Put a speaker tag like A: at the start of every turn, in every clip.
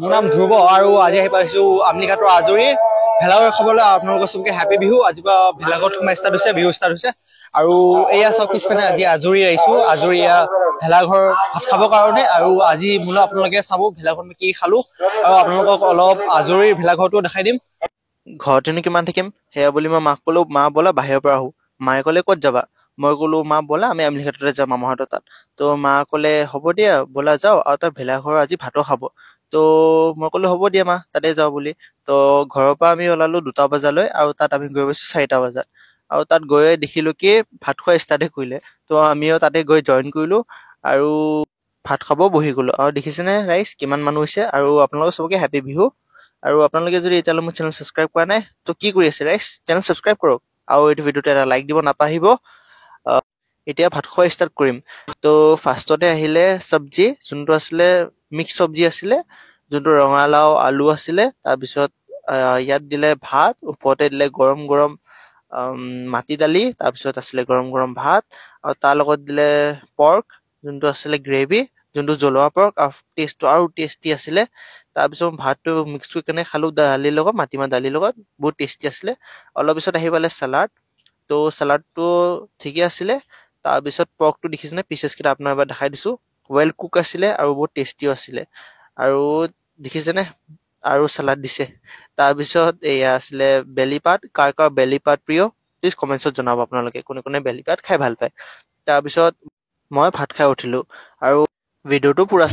A: মোৰ নাম ধ্ৰুৱ আৰু আজি আহি পাইছো আমনিঘাটৰ আজৰি ভেলাঘৰ খাবলৈ। আপোনালোকৰ চবকে হেপী বিহু। আজিৰ পৰা ভেলাঘৰত সোমাই ষ্টাৰ্ট হৈছে, বিহু ষ্টাৰ্ট হৈছে। আৰু এয়া চব পিছফালে আজি আজৰি আহিছো, আজৰি ভেলাঘৰ ভাত খাবৰ কাৰণে। আৰু আজি মূলত আপোনালোকে চাব ভেলাঘৰত কি খালো আৰু আপোনালোকক অলপ আজৰি ভেলাঘৰটো দেখাই দিম।
B: ঘৰতেনো কিমান থাকিম সেয়া বুলি মই মাক ক'লো, মা ব'লা বাহিৰৰ পৰা আহো। মায়ে ক'লে ক'ত যাবা? মই ক'লো মা ব'লা আমি আমনিঘাটতে যাম মামাহঁতৰ তাত। তো মা ক'লে হ'ব দিয়া ব'লা যাওঁ, আৰু তাৰ ভেলাঘৰ আজি ভাতো খাব। তো মই ক'লো হ'ব দিয়া মা তাতে যাওঁ বুলি। তো ঘৰৰ পৰা আমি ওলালো 2টা বজালৈ আৰু তাত আমি গৈ পাইছো 4টা বজাত। আৰু তাত গৈ দেখিলো কি ভাত খোৱা ষ্টাৰ্টে কৰিলে। তো আমিও তাতে গৈ জইন কৰিলো আৰু ভাত খাব বহি গলো। আৰু দেখিছেনে ৰাইজ কিমান মানুহ হৈছে। আৰু আপোনালোকক চবকে হেপী বিহু। আৰু আপোনালোকে যদি এতিয়ালৈ মোৰ চেনেল ছাবস্ক্ৰাইব কৰা নাই তো কি কৰি আছে ৰাইজ, চেনেল ছাবস্ক্ৰাইব কৰক আৰু এইটো ভিডিঅ'টো এটা লাইক দিব নাপাহৰিব। এতিয়া ভাত খোৱা ষ্টাৰ্ট কৰিম। তো ফাৰ্ষ্টতে আহিলে চব্জি, যোনটো আছিলে মিক্স চব্জি আছিলে, যোনটো ৰঙালাও আলু আছিলে। তাৰপিছত ইয়াত দিলে ভাত, ওপৰতে দিলে গৰম গৰম মাটি দালি, তাৰপিছত আছিলে গৰম গৰম ভাত, আৰু তাৰ লগত দিলে পৰ্ক, যোনটো আছিলে গ্ৰেভি, যোনটো জ্বলোৱা পৰ্ক, আৰু টেষ্টটো আৰু টেষ্টি আছিলে। তাৰপিছত ভাতটো মিক্স কৰি কেনে খালো দালিৰ লগত, মাটিমাহ দালিৰ লগত, বহুত টেষ্টি আছিলে। অলপ পিছত আহি পালে চালাড। তো চালাডটো ঠিকে আছিলে। তাৰপিছত পৰ্কটো দেখিছেনে, পিচেছ কেইটা আপোনাক এবাৰ দেখাই দিছো, ৱেল কুক আছিলে আৰু বহুত টেষ্টিও আছিলে। আৰু দেখিছেনে আৰু চালাড দিছে। তাৰপিছত এয়া আছিলে বেলি পাত। কাৰ কাৰ বেলি পাত প্ৰিয় প্লিজ কমেণ্টছত জনাব আপোনালোকে কোনে কোনে বেলি পাত খাই ভাল পায়। তাৰপিছত মই ভাত খাই উঠিলো আৰু ভিডিঅ'টো পুৰা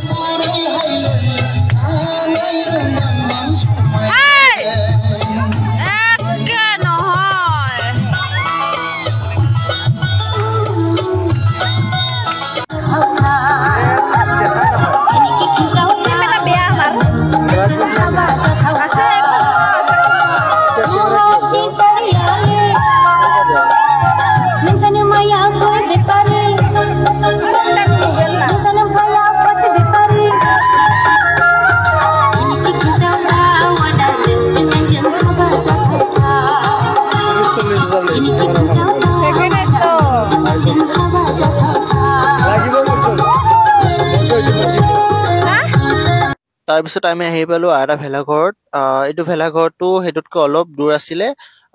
B: তাৰপিছত আমি আহি পালো এটা ভেলাঘৰত। এইটো ভেলাঘৰটো সেইটোতকৈ অলপ দূৰ আছিলে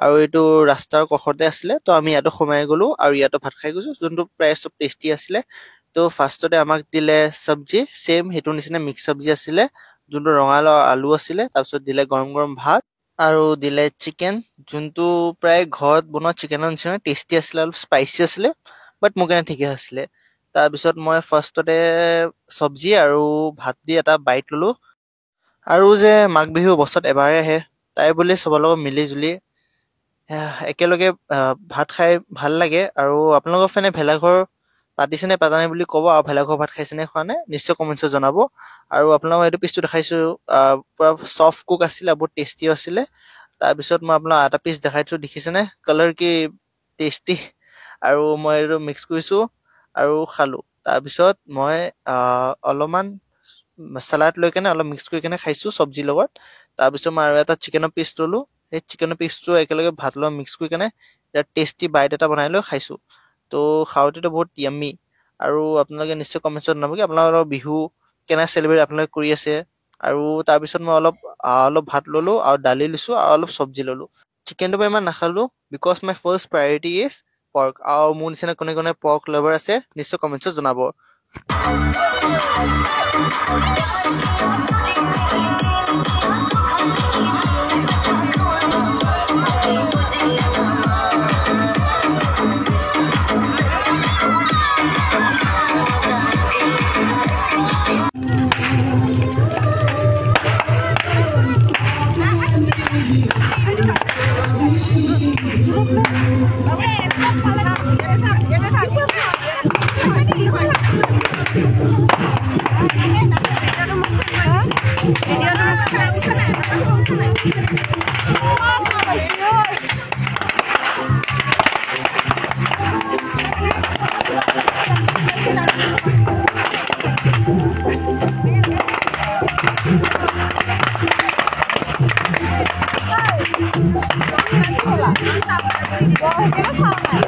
B: আৰু এইটো ৰাস্তাৰ কাষতে আছিলে। তো আমি ইয়াতো সোমাই গলো আৰু ইয়াতো ভাত খাই গৈছো, যোনটো প্ৰায় চব টেষ্টি আছিলে। তো ফাৰ্ষ্টতে আমাক দিলে চব্জি, চেম সেইটো নিচিনা মিক্স চব্জি আছিলে, যোনটো ৰঙালাও আলু আছিলে। তাৰপিছত দিলে গৰম গৰম ভাত আৰু দিলে চিকেন, যোনটো প্ৰায় ঘৰত বনোৱা চিকেনৰ নিচিনা টেষ্টি আছিলে, অলপ স্পাইচি আছিলে, বাট মোৰ কাৰণে ঠিকে আছিলে। তাৰপিছত মই ফাৰ্ষ্টতে চব্জি আৰু ভাত দি এটা বাইট ললো। আৰু যে মাঘ বিহু বছৰত এবাৰে আহে, তাই বুলি চবৰ লগত মিলি জুলি একেলগে ভাত খাই ভাল লাগে। আৰু আপোনালোকৰ ফালে ভেলাঘৰ পাতিছেনে পাতা নাই বুলি ক'ব, আৰু ভেলাঘৰ ভাত খাইছেনে খোৱা নাই নিশ্চয় কমেণ্টছত জনাব। আৰু আপোনালোকক এইটো পিচটো দেখাইছো, পুৰা চফ্ট কুক আছিলে, বহুত টেষ্টিও আছিলে। তাৰপিছত মই আপোনাক এটা পিচ দেখাইছো, দেখিছেনে কালাৰ কি টেষ্টি। আৰু মই এইটো মিক্স কৰিছো আৰু খালো। তাৰপিছত মই অলপমান চালাড লৈ কেনে অলপ মিক্স কৰি কেনে খাইছো চব্জিৰ লগত। তাৰপিছত মই আৰু এটা চিকেনৰ পিচ ললো, সেই চিকেনৰ পিচটো একেলগে ভাত লগত মিক্স কৰি কেনে এটা টেষ্টি বাইট এটা বনাই লৈ খাইছো। তো খাওঁতেতো বহুত য়াম্মি। আৰু আপোনালোকে নিশ্চয় কমেণ্টছত জনাব কি আপোনালোকৰ বিহু কেনে চেলিব্ৰেট আপোনালোকে কৰি আছে। আৰু তাৰপিছত মই অলপ ভাত ললো আৰু দালি লৈছো আৰু অলপ চব্জি ললো। চিকেনটো মই ইমান নাখালো because my first priority is pork. আৰু মোৰ নিচিনা কোনে কোনে পৰ্ক লাভাৰ আছে নিশ্চয় কমেণ্টছত জনাব।
C: Video সেইকাৰণে চোৱা নাই